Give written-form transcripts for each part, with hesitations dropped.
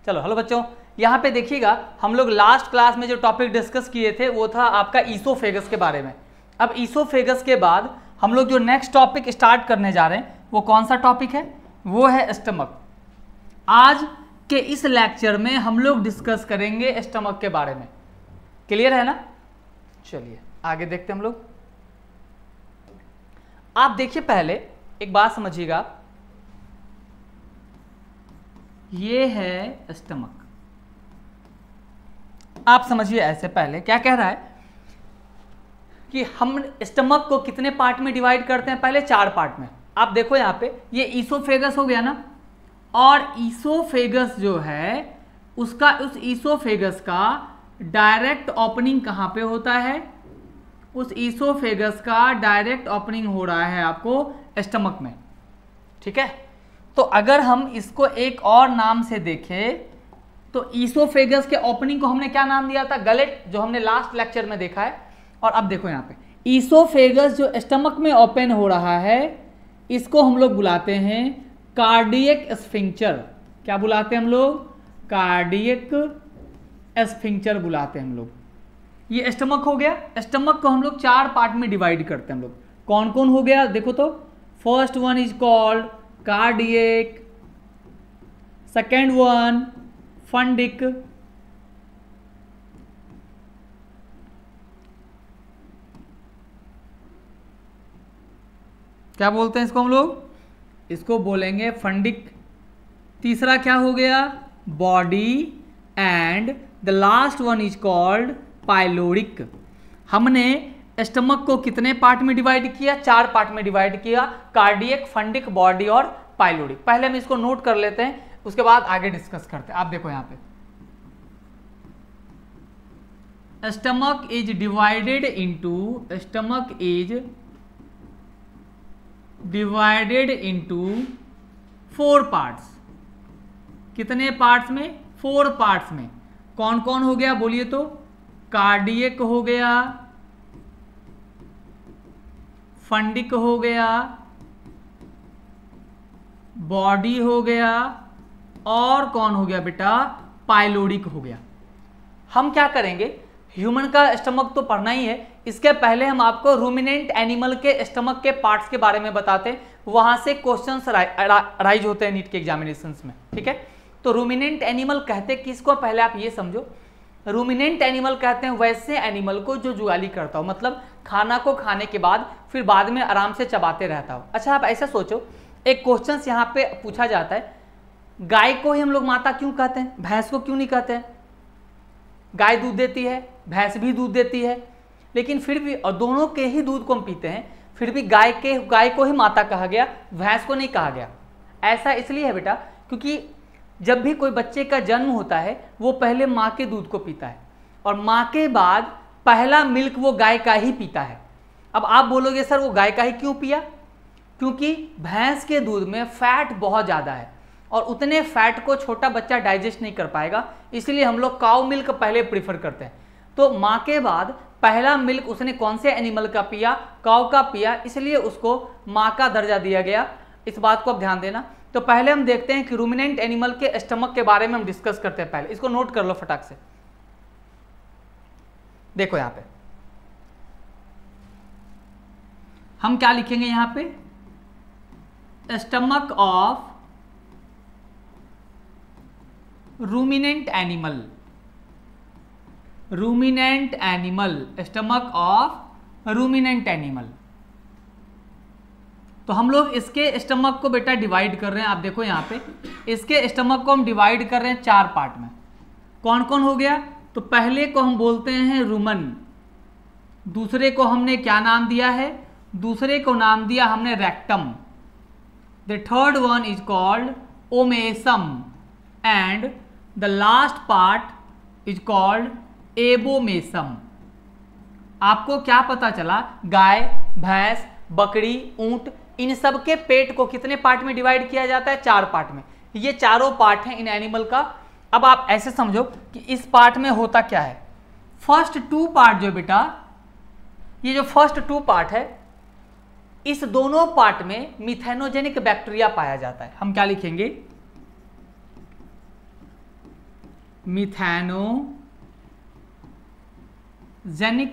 चलो हेलो बच्चों, यहाँ पे देखिएगा हम लोग लास्ट क्लास में जो टॉपिक डिस्कस किए थे वो था आपका ईसोफेगस के बारे में। अब ईसोफेगस के बाद हम लोग जो नेक्स्ट टॉपिक स्टार्ट करने जा रहे हैं वो कौन सा टॉपिक है? वो है स्टमक। आज के इस लेक्चर में हम लोग डिस्कस करेंगे स्टमक के बारे में। क्लियर है ना? चलिए आगे देखते हैं हम लोग। आप देखिए, पहले एक बात समझिएगा, ये है स्टमक। आप समझिए ऐसे, पहले क्या कह रहा है कि हम स्टमक को कितने पार्ट में डिवाइड करते हैं? पहले 4 पार्ट में। आप देखो यहाँ पे ये ईसोफेगस हो गया ना, और ईसोफेगस जो है उसका, उस ईसोफेगस का डायरेक्ट ओपनिंग कहाँ पे होता है? उस ईसोफेगस का डायरेक्ट ओपनिंग हो रहा है आपको स्टमक में। ठीक है, तो अगर हम इसको एक और नाम से देखें तो ईसोफेगस के ओपनिंग को हमने क्या नाम दिया था? गलेट, जो हमने लास्ट लेक्चर में देखा है। और अब देखो यहाँ पे ईसोफेगस जो स्टमक में ओपन हो रहा है इसको हम लोग बुलाते हैं कार्डियक स्फिंक्टर। क्या बुलाते हैं हम लोग? कार्डियक स्फिंक्टर बुलाते हैं हम लोग। ये स्टमक हो गया। स्टमक को हम लोग 4 पार्ट में डिवाइड करते हैं हम लोग। कौन कौन हो गया देखो तो। First one is called cardiac, second one fundic, क्या बोलते हैं इसको हम लोग? इसको बोलेंगे फंडिक। तीसरा क्या हो गया? Body. And the last one is called pyloric. हमने स्टमक को कितने पार्ट में डिवाइड किया? 4 पार्ट में डिवाइड किया, कार्डियक, फंडिक, बॉडी और पाइलोरिक। पहले हम इसको नोट कर लेते हैं, उसके बाद आगे डिस्कस करते हैं। आप देखो यहाँ पे stomach is divided into 4 parts. कितने पार्ट्स में? 4 पार्ट्स में। कौन कौन हो गया बोलिए तो? कार्डियक हो गया, फंडिक हो गया, बॉडी हो गया, और कौन हो गया बेटा? पाइलोरिक हो गया। हम क्या करेंगे, ह्यूमन का स्टमक तो पढ़ना ही है, इसके पहले हम आपको रूमिनेंट एनिमल के स्टमक के पार्ट्स के बारे में बताते हैं। वहां से क्वेश्चंस राइज होते हैं नीट के एग्जामिनेशंस में। ठीक है, तो रूमिनेंट एनिमल कहते किसको? पहले आप ये समझो, रूमिनेंट एनिमल कहते हैं वैसे एनिमल को जो जुगाली करता हो, मतलब खाना को खाने के बाद फिर बाद में आराम से चबाते रहता हो। अच्छा, आप ऐसा सोचो, एक क्वेश्चन यहाँ पे पूछा जाता है, गाय को ही हम लोग माता क्यों कहते हैं, भैंस को क्यों नहीं कहते हैं? गाय दूध देती है, भैंस भी दूध देती है, लेकिन फिर भी, और दोनों के ही दूध को हम पीते हैं, फिर भी गाय को ही माता कहा गया, भैंस को नहीं कहा गया। ऐसा इसलिए है बेटा क्योंकि जब भी कोई बच्चे का जन्म होता है वो पहले माँ के दूध को पीता है, और माँ के बाद पहला मिल्क वो गाय का ही पीता है। अब आप बोलोगे सर वो गाय का ही क्यों पिया? क्योंकि भैंस के दूध में फैट बहुत ज़्यादा है, और उतने फैट को छोटा बच्चा डाइजेस्ट नहीं कर पाएगा, इसलिए हम लोग काऊ मिल्क पहले प्रीफर करते हैं। तो माँ के बाद पहला मिल्क उसने कौन से एनिमल का पिया? काऊ का पिया, इसलिए उसको माँ का दर्जा दिया गया। इस बात को आप ध्यान देना। तो पहले हम देखते हैं कि रूमिनेंट एनिमल के स्टमक के बारे में हम डिस्कस करते हैं। पहले इसको नोट कर लो फटाक से। देखो यहां पे हम क्या लिखेंगे? यहां पे stomach of ruminant animal, ruminant animal, stomach of ruminant animal. तो हम लोग इसके स्टमक को बेटा डिवाइड कर रहे हैं। आप देखो यहाँ पे इसके स्टमक को हम डिवाइड कर रहे हैं 4 पार्ट में। कौन कौन हो गया? तो पहले को हम बोलते हैं रुमन, दूसरे को हमने क्या नाम दिया है? दूसरे को नाम दिया हमने rectum. The third one is called omasum, and the last part is called abomasum. आपको क्या पता चला? गाय, भैंस, बकरी, ऊंट, इन सब के पेट को कितने पार्ट में डिवाइड किया जाता है? 4 पार्ट में। ये चारों पार्ट हैं इन एनिमल का। अब आप ऐसे समझो कि इस पार्ट में होता क्या है। फर्स्ट 2 पार्ट जो बेटा, ये जो फर्स्ट 2 पार्ट है, इस दोनों पार्ट में मिथेनोजेनिक बैक्टीरिया पाया जाता है। हम क्या लिखेंगे? Methanogenic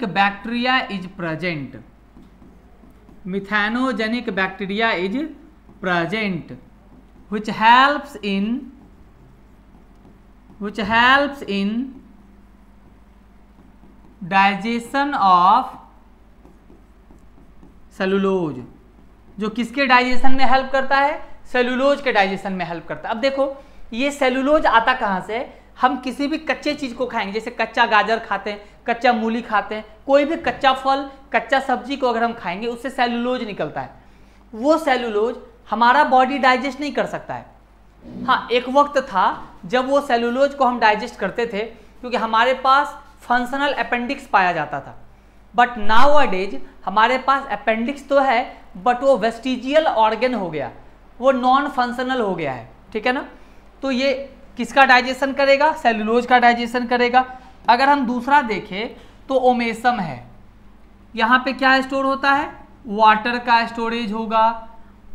bacteria is present, methanogenic bacteria is present which helps in digestion of cellulose, जो किसके डाइजेशन में हेल्प करता है, सेलुलोज के डाइजेशन में हेल्प करता है। अब देखो ये सेलुलोज आता कहाँ से, हम किसी भी कच्चे चीज को खाएंगे, जैसे कच्चा गाजर खाते हैं, कच्चा मूली खाते हैं, कोई भी कच्चा फल, कच्चा सब्जी को अगर हम खाएंगे उससे सेलुलोज निकलता है। वो सेलुलोज हमारा बॉडी डाइजेस्ट नहीं कर सकता है। हाँ, एक वक्त था जब वो सेलुलोज को हम डाइजेस्ट करते थे क्योंकि हमारे पास फंक्शनल अपेंडिक्स पाया जाता था, बट नाउ अडेज हमारे पास अपेंडिक्स तो है बट वो वेस्टिजियल ऑर्गन हो गया, वो नॉन फंक्शनल हो गया है, ठीक है ना। तो ये किसका डाइजेशन करेगा, सेलुलोज का डाइजेशन करेगा। अगर हम दूसरा देखें तो ओमेसम है, यहाँ पे क्या स्टोर होता है, वाटर का स्टोरेज होगा।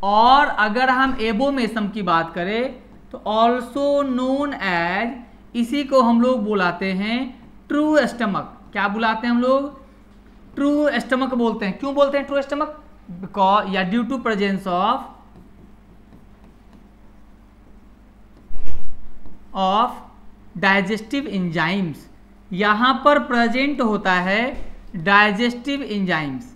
और अगर हम एबोमेसम की बात करें तो ऑल्सो नोन एज, इसी को हम लोग बुलाते हैं ट्रू स्टमक। क्या बुलाते हैं हम लोग, ट्रू स्टमक बोलते हैं। क्यों बोलते हैं ट्रू स्टमक, बिकॉज या due to presence of digestive enzymes, यहां पर प्रेजेंट होता है डाइजेस्टिव एंजाइम्स,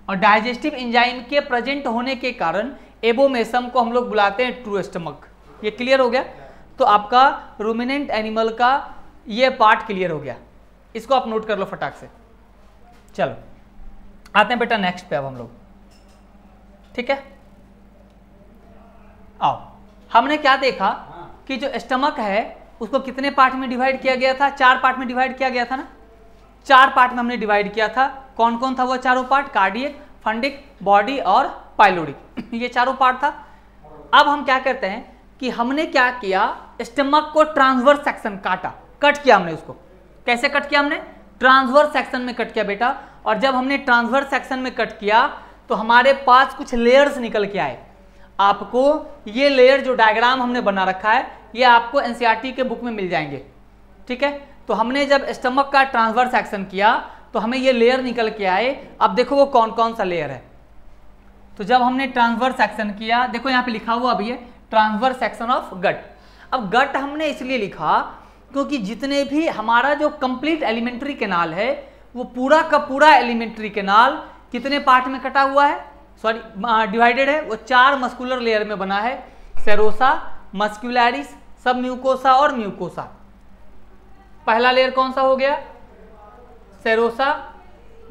और डाइजेस्टिव एंजाइम के प्रेजेंट होने के कारण एबोमेसम को हम लोग बुलाते हैं ट्रू स्टमक। ये क्लियर हो गया। तो आपका रूमिनेंट एनिमल का ये पार्ट क्लियर हो गया, इसको आप नोट कर लो फटाक से। चलो आते हैं बेटा नेक्स्ट पे अब हम लोग, ठीक है। आओ, हमने क्या देखा कि जो स्टमक है उसको कितने पार्ट में डिवाइड किया गया था, 4 पार्ट में डिवाइड किया गया था ना। 4 पार्ट में हमने डिवाइड किया था। कौन कौन था वो चारों पार्ट, कार्डियक, फंडिक, बॉडी और पाइलोडिक, ये चारों पार्ट था। अब हम क्या करते हैं कि हमने क्या किया, स्टमक को ट्रांसवर्स सेक्शन काटा, कट किया हमने उसको। कैसे कट किया हमने, ट्रांसवर्स सेक्शन में कट किया बेटा। और जब हमने ट्रांसवर्स सेक्शन में कट किया तो हमारे पास कुछ लेयर्स निकल के आए। आपको ये लेयर जो डायग्राम हमने बना रखा है ये आपको एनसीईआरटी के बुक में मिल जाएंगे, ठीक है। तो हमने जब स्टमक का ट्रांसवर्स सेक्शन किया तो हमें ये लेयर निकल के आए। अब देखो वो कौन कौन सा लेयर है। तो जब हमने ट्रांसवर्स सेक्शन किया, देखो यहाँ पे लिखा हुआ अभी है ट्रांसवर्स सेक्शन ऑफ गट। अब गट हमने इसलिए लिखा क्योंकि जितने भी हमारा जो कंप्लीट एलिमेंट्री कैनाल है वो पूरा का पूरा एलिमेंट्री कैनाल कितने पार्ट में कटा हुआ है, सॉरी डिवाइडेड है, वो 4 मस्कुलर लेयर में बना है, सेरोसा, मस्कुलैरिस, सब म्यूकोसा और म्यूकोसा। पहला लेयर कौन सा हो गया, सेरोसा,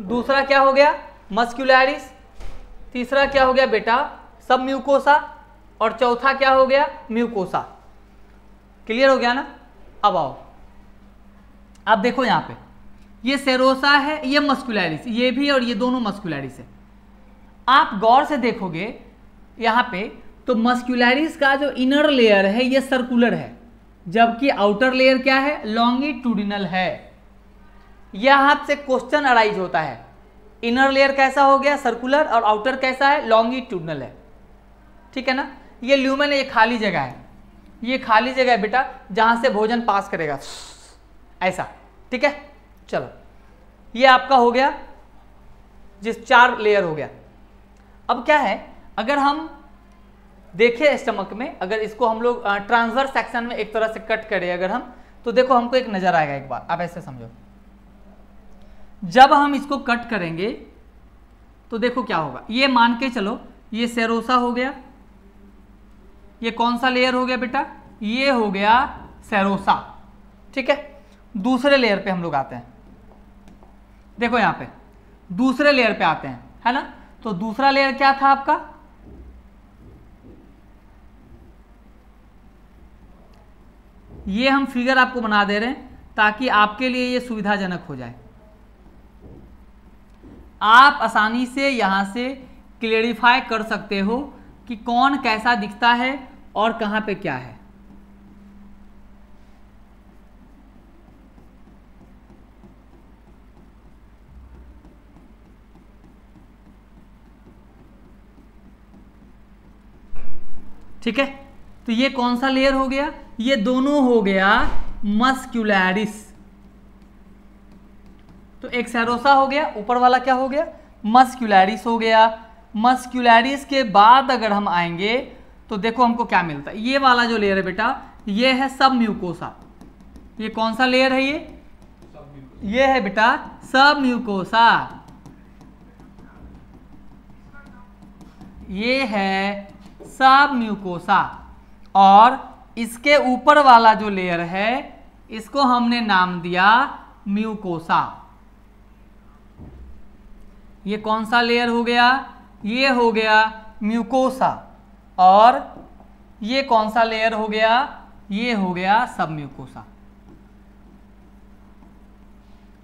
दूसरा क्या हो गया, मस्कुलैरिस, तीसरा क्या हो गया बेटा, सब म्यूकोसा, और चौथा क्या हो गया, म्यूकोसा। क्लियर हो गया ना। अब आओ, अब देखो यहाँ पे ये सेरोसा है, ये मस्कुलैरिस, ये भी और ये दोनों मस्कुलैरिस है। आप गौर से देखोगे यहाँ पे तो मस्कुलैरिस का जो इनर लेयर है ये सर्कुलर है, जबकि आउटर लेयर क्या है, लॉन्गिट्यूडिनल है। यहां से क्वेश्चन अराइज होता है, इनर लेयर कैसा हो गया, सर्कुलर, और आउटर कैसा है, लॉन्गिट्यूडिनल है, ठीक है ना। ये ल्यूमेन है, ये खाली जगह है, ये खाली जगह है बेटा जहां से भोजन पास करेगा, ऐसा, ठीक है। चलो ये आपका हो गया, जिस 4 लेयर हो गया। अब क्या है, अगर हम देखें स्टमक में, अगर इसको हम लोग ट्रांसवर्स सेक्शन में एक तरह से कट करें अगर हम, तो देखो हमको एक नजर आएगा, एक बार आप ऐसे समझो। जब हम इसको कट करेंगे तो देखो क्या होगा, ये मान के चलो ये सेरोसा हो गया, ये कौन सा लेयर हो गया बेटा, ये हो गया सेरोसा, ठीक है। दूसरे लेयर पे हम लोग आते हैं, देखो यहां पे दूसरे लेयर पे आते हैं, है ना। तो दूसरा लेयर क्या था आपका, ये हम फिगर आपको बना दे रहे हैं ताकि आपके लिए ये सुविधाजनक हो जाए, आप आसानी से यहां से क्लेरिफाई कर सकते हो कि कौन कैसा दिखता है और कहां पे क्या है। ठीक है, तो ये कौन सा लेयर हो गया, ये दोनों हो गया मस्क्यूलैरिस। तो एक सेरोसा हो गया, ऊपर वाला क्या हो गया, मस्क्यूलैरिस हो गया। मस्क्यूलैरिस के बाद अगर हम आएंगे तो देखो हमको क्या मिलता है, ये वाला जो लेयर है बेटा ये है सब म्यूकोसा। ये कौन सा लेयर है, ये है बेटा सब म्यूकोसा। ये है सब म्यूकोसा और इसके ऊपर वाला जो लेयर है इसको हमने नाम दिया म्यूकोसा। ये कौन सा लेयर हो गया, ये हो गया म्यूकोसा और ये कौन सा लेयर हो गया, ये हो गया सब म्यूकोसा।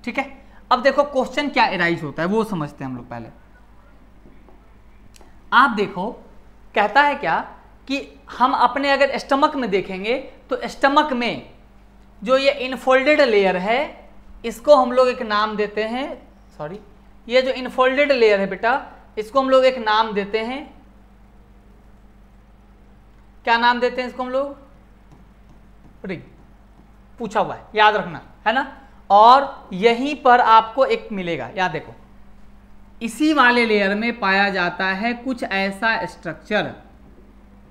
ठीक है, अब देखो क्वेश्चन क्या एराइज होता है वो समझते हैं हम लोग पहले। आप देखो कहता है क्या कि हम अपने अगर स्टमक में देखेंगे तो स्टमक में जो ये इनफोल्डेड लेयर है इसको हम लोग एक नाम देते हैं, सॉरी ये जो इनफोल्डेड लेयर है बेटा इसको हम लोग एक नाम देते हैं, क्या नाम देते हैं इसको हम लोग, रिंग, पूछा हुआ है याद रखना है ना। और यहीं पर आपको एक मिलेगा, याद देखो इसी वाले लेयर में पाया जाता है कुछ ऐसा स्ट्रक्चर,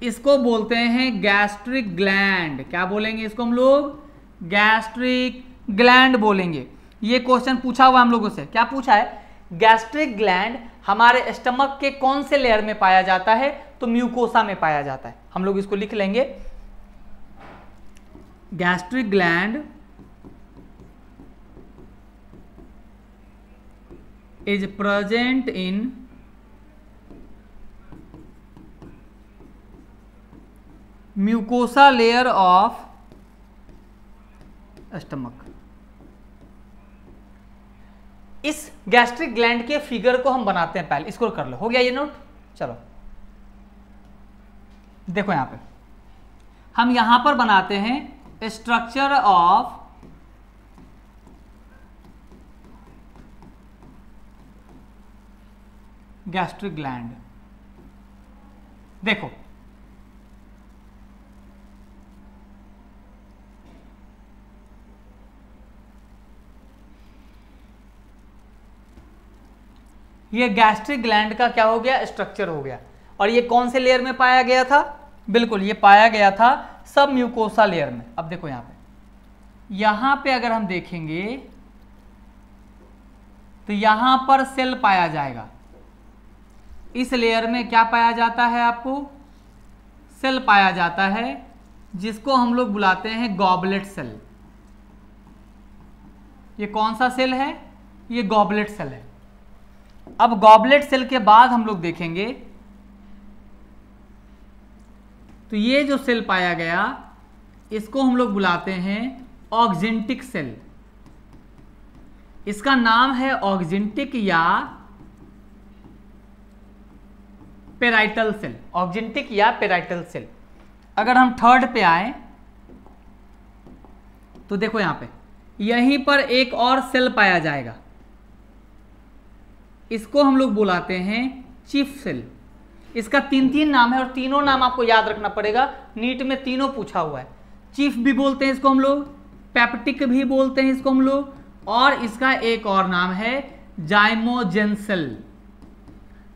इसको बोलते हैं गैस्ट्रिक ग्लैंड। क्या बोलेंगे इसको हम लोग, गैस्ट्रिक ग्लैंड बोलेंगे। ये क्वेश्चन पूछा हुआ हम लोगों से, क्या पूछा है, गैस्ट्रिक ग्लैंड हमारे स्टमक के कौन से लेयर में पाया जाता है, तो म्यूकोसा में पाया जाता है। हम लोग इसको लिख लेंगे, gastric gland is present in mucosa layer of stomach। इस गैस्ट्रिक ग्लैंड के फिगर को हम बनाते हैं, पहले इसको कर लो, हो गया ये नोट। चलो देखो यहां पे हम यहां पर बनाते हैं स्ट्रक्चर ऑफ गैस्ट्रिक ग्लैंड। देखो ये गैस्ट्रिक ग्लैंड का क्या हो गया, स्ट्रक्चर हो गया। और ये कौन से लेयर में पाया गया था, बिल्कुल ये पाया गया था सब म्यूकोसा लेयर में। अब देखो यहां पे अगर हम देखेंगे तो यहां पर सेल पाया जाएगा, इस लेयर में क्या पाया जाता है, आपको सेल पाया जाता है जिसको हम लोग बुलाते हैं गॉबलेट सेल। ये कौन सा सेल है, ये गॉबलेट सेल है। अब गॉबलेट सेल के बाद हम लोग देखेंगे तो ये जो सेल पाया गया इसको हम लोग बुलाते हैं ऑक्जेंटिक सेल। इसका नाम है ऑक्जेंटिक या पेराइटल सेल, ऑक्जेंटिक या पेराइटल सेल। अगर हम थर्ड पे आए तो देखो यहां पे यहीं पर एक और सेल पाया जाएगा, इसको हम लोग बुलाते हैं चीफ सेल। इसका तीन नाम है और तीनों नाम आपको याद रखना पड़ेगा, नीट में तीनों पूछा हुआ है। चीफ भी बोलते हैं इसको हम लोग, पेप्टिक भी बोलते हैं इसको हम लोग, और इसका एक और नाम है जाइमोजेन सेल।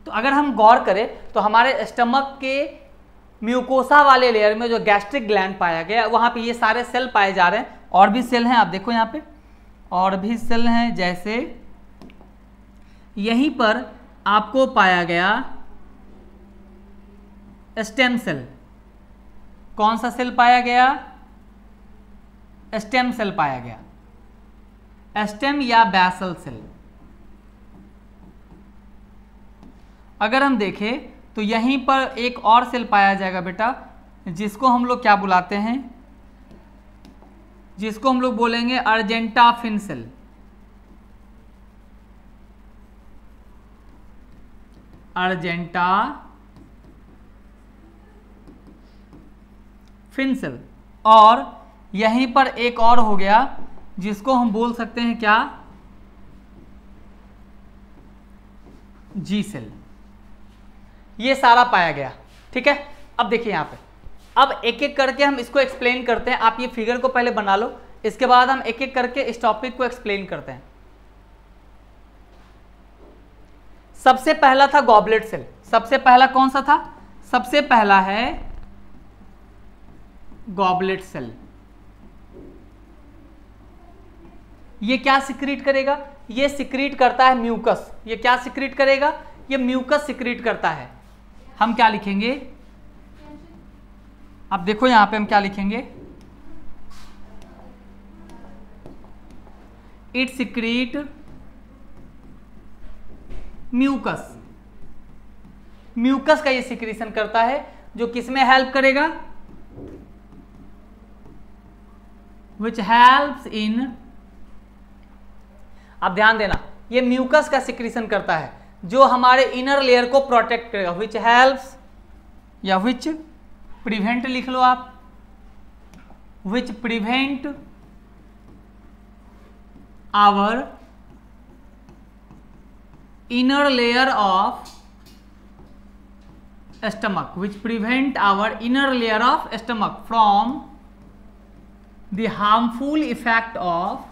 तो अगर हम गौर करें तो हमारे स्टमक के म्यूकोसा वाले लेयर में जो गैस्ट्रिक ग्लैंड पाया गया वहां पे ये सारे सेल पाए जा रहे हैं। और भी सेल हैं, आप देखो यहाँ पे और भी सेल हैं, जैसे यहीं पर आपको पाया गया स्टेम सेल। कौन सा सेल पाया गया, स्टेम सेल पाया गया, स्टेम या बैसल सेल। अगर हम देखें तो यहीं पर एक और सेल पाया जाएगा बेटा, जिसको हम लोग क्या बुलाते हैं, जिसको हम लोग बोलेंगे अर्जेंटाफिन सेल। Argentaffin cell. और यहीं पर एक और हो गया जिसको हम बोल सकते हैं क्या, जी सेल। ये सारा पाया गया, ठीक है। अब देखिए यहाँ पे, अब एक एक करके हम इसको एक्सप्लेन करते हैं। आप ये फिगर को पहले बना लो, इसके बाद हम एक एक करके इस टॉपिक को एक्सप्लेन करते हैं। सबसे पहला था गॉबलेट सेल। सबसे पहला कौन सा था? सबसे पहला है गॉबलेट सेल। ये क्या सिक्रीट करेगा? ये सिक्रीट करता है म्यूकस। ये क्या सिक्रीट करेगा? ये म्यूकस सिक्रीट करता है। हम क्या लिखेंगे? अब देखो यहां पे हम क्या लिखेंगे, इट सिक्रीट म्यूकस। म्यूकस का ये सिक्रीशन करता है जो किसमें हेल्प करेगा? विच हेल्प्स इन, अब ध्यान देना, ये म्यूकस का सिक्रीशन करता है जो हमारे इनर लेयर को प्रोटेक्ट करेगा। विच हेल्प्स या विच प्रिवेंट लिख लो आप, which prevent our inner layer of stomach, which prevent our inner layer of stomach from the harmful effect of,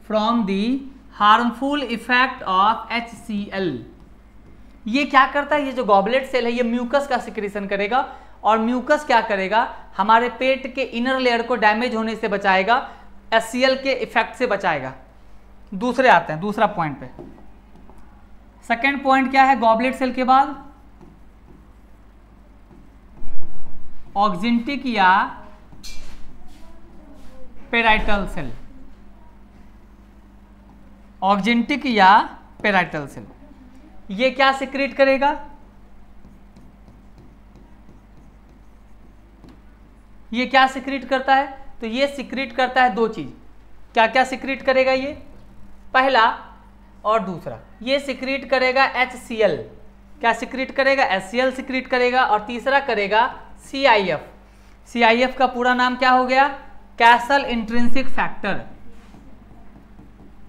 from the harmful effect of HCl। ये क्या करता है? ये जो गॉबलेट सेल है ये म्यूकस का सिक्रीशन करेगा, और म्यूकस क्या करेगा? हमारे पेट के इनर लेयर को डैमेज होने से बचाएगा, HCl के इफेक्ट से बचाएगा। दूसरे आते हैं, दूसरा पॉइंट पे। सेकेंड पॉइंट क्या है गॉबलेट सेल के बाद? ऑक्जेंटिक या पेराइटल सेल। ऑक्जेंटिक या पेराइटल सेल ये क्या सिक्रीट करेगा? ये क्या सिक्रीट करता है? तो ये सिक्रीट करता है दो चीज। क्या क्या सिक्रीट करेगा ये? पहला और दूसरा। ये सिक्रीट करेगा HCl। क्या सिक्रीट करेगा? HCl सिक्रीट करेगा। और तीसरा करेगा CIF। CIF का पूरा नाम क्या हो गया? Castle intrinsic factor.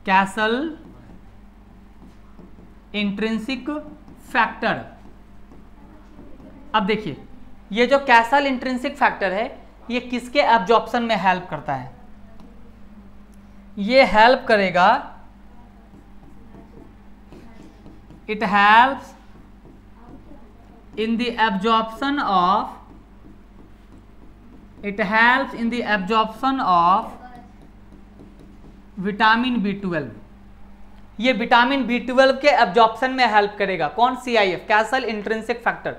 Castle intrinsic factor. अब देखिए ये जो कैसल इंट्रिंसिक फैक्टर है ये किसके एब्जॉर्प्शन में हेल्प करता है? ये हेल्प करेगा, it helps in the absorption of, it helps in the absorption of vitamin B12। ये विटामिन B12 के एब्जॉर्प्शन में हेल्प करेगा। कौन? CIF, Castle intrinsic factor.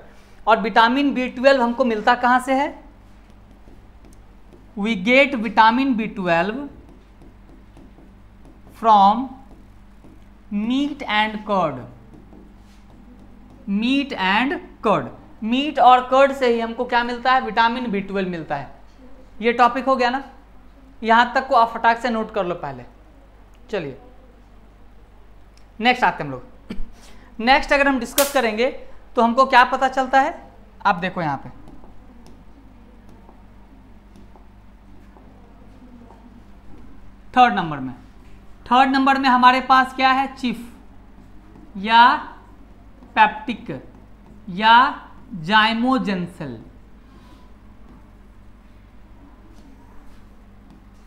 और विटामिन B12 हमको मिलता कहां से है? We get vitamin B12 from meat and curd. Meat and curd. Meat और कर्ड से ही हमको क्या मिलता है? विटामिन B12 मिलता है। ये टॉपिक हो गया ना? यहां तक को आप फटाक से नोट कर लो पहले। चलिए नेक्स्ट आते हैं हम लोग। नेक्स्ट अगर हम डिस्कस करेंगे तो हमको क्या पता चलता है? आप देखो यहां पे थर्ड नंबर में हमारे पास क्या है? चिफ या पेप्टिक या जाइमोजन सेल।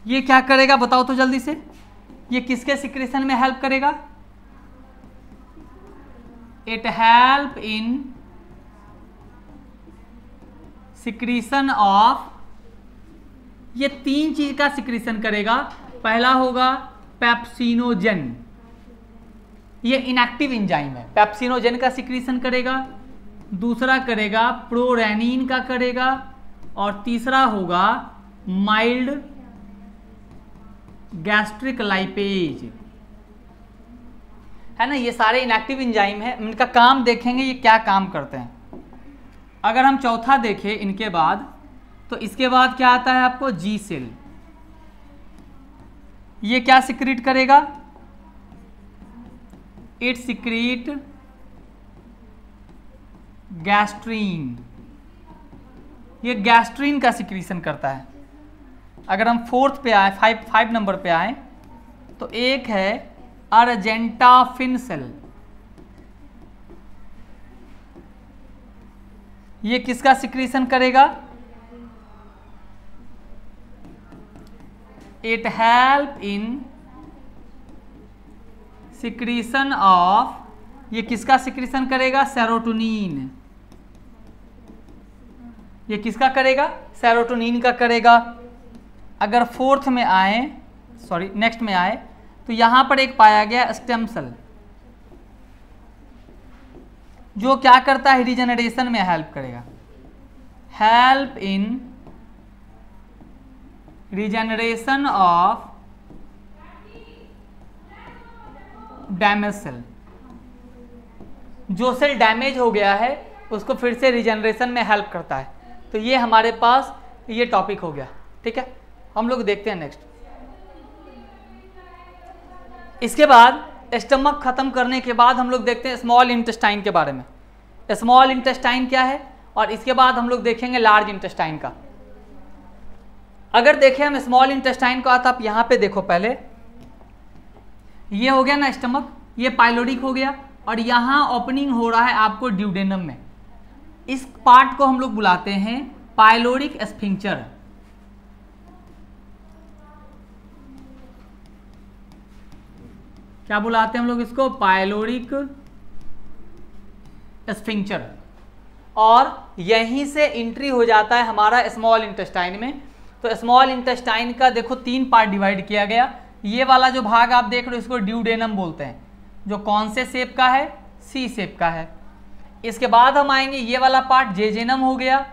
ये क्या करेगा बताओ तो जल्दी से? ये किसके सिक्रेशन में हेल्प करेगा? It help in secretion of, ये तीन चीज का सिक्रीशन करेगा। पहला होगा पेप्सिनोजेन, ये इनएक्टिव एंजाइम है, पेप्सिनोजेन का सिक्रीशन करेगा। दूसरा करेगा प्रोरेनिन का करेगा। और तीसरा होगा माइल्ड गैस्ट्रिक लाइपेज, है ना। ये सारे इनएक्टिव एंजाइम है, इनका काम देखेंगे ये क्या काम करते हैं। अगर हम चौथा देखें इनके बाद, तो इसके बाद क्या आता है आपको? जी सेल। ये क्या सिक्रीट करेगा? इट सिक्रीट गैस्ट्रीन, ये गैस्ट्रीन का सिक्रीशन करता है। अगर हम फोर्थ पे आए, फाइव नंबर पे आए, तो एक है अर्जेंटाफिन सेल। ये किसका सिक्रीशन करेगा? It help in secretion of, ये किसका सिक्रीशन करेगा? सेरोटोनिन। ये किसका करेगा? सेरोटोनिन का करेगा। अगर फोर्थ में आए, सॉरी नेक्स्ट में आए, तो यहां पर एक पाया गया स्टेम सेल, जो क्या करता है? रिजेनरेशन में हेल्प करेगा। Help in regeneration of damage cell. जो सेल डैमेज हो गया है उसको फिर से रिजेनरेशन में हेल्प करता है। तो ये हमारे पास ये टॉपिक हो गया। ठीक है, हम लोग देखते हैं नेक्स्ट। इसके बाद स्टमक खत्म करने के बाद हम लोग देखते हैं स्मॉल इंटेस्टाइन के बारे में। स्मॉल इंटेस्टाइन क्या है, और इसके बाद हम लोग देखेंगे लार्ज इंटेस्टाइन का। अगर देखें हम स्मॉल इंटेस्टाइन को, तो आप यहाँ पे देखो, पहले ये हो गया ना स्टमक, ये पाइलोरिक हो गया, और यहाँ ओपनिंग हो रहा है आपको ड्यूडेनम में। इस पार्ट को हम लोग बुलाते हैं पाइलोरिक स्फिंक्टर। क्या बुलाते हैं हम लोग इसको? Pyloric sphincter. और यहीं से एंट्री हो जाता है हमारा स्मॉल इंटेस्टाइन में। तो स्मॉल इंटेस्टाइन का देखो 3 पार्ट डिवाइड किया गया। ये वाला जो भाग आप देख रहे हो इसको ड्यूडेनम बोलते हैं, जो कौन से शेप का है? सी शेप का है। इसके बाद हम आएंगे, ये वाला पार्ट जेजेनम हो गया,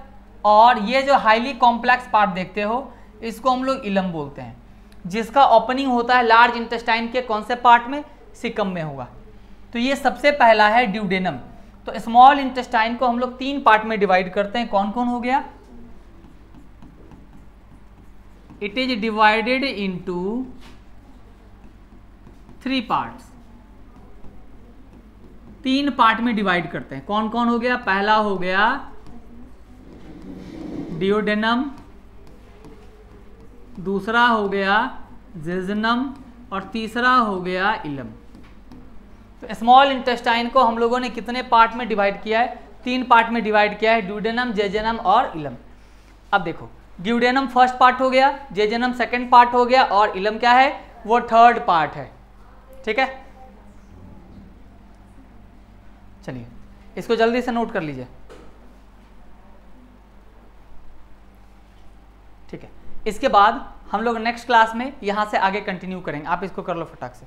और ये जो हाईली कॉम्प्लेक्स पार्ट देखते हो इसको हम लोग इलम बोलते हैं, जिसका ओपनिंग होता है लार्ज इंटेस्टाइन के कौन से पार्ट में? सिकम में होगा। तो ये सबसे पहला है ड्यूडेनम। तो स्मॉल इंटेस्टाइन को हम लोग 3 पार्ट में डिवाइड करते हैं। कौन कौन हो गया? It is divided into 3 parts. 3 part में डिवाइड करते हैं। कौन कौन हो गया? पहला हो गया डियोडेनम, दूसरा हो गया जेजनम, और तीसरा हो गया इलम। तो स्मॉल इंटेस्टाइन को हम लोगों ने कितने पार्ट में डिवाइड किया है? 3 पार्ट में डिवाइड किया है, ड्यूडेनम, जेजेनम और इलम। अब देखो, ड्यूडेनम फर्स्ट पार्ट हो गया, जेजेनम सेकंड पार्ट हो गया, और इलम क्या है? वो थर्ड पार्ट है। ठीक है, चलिए इसको जल्दी से नोट कर लीजिए। ठीक है, इसके बाद हम लोग नेक्स्ट क्लास में यहां से आगे कंटिन्यू करेंगे। आप इसको कर लो फटाक से।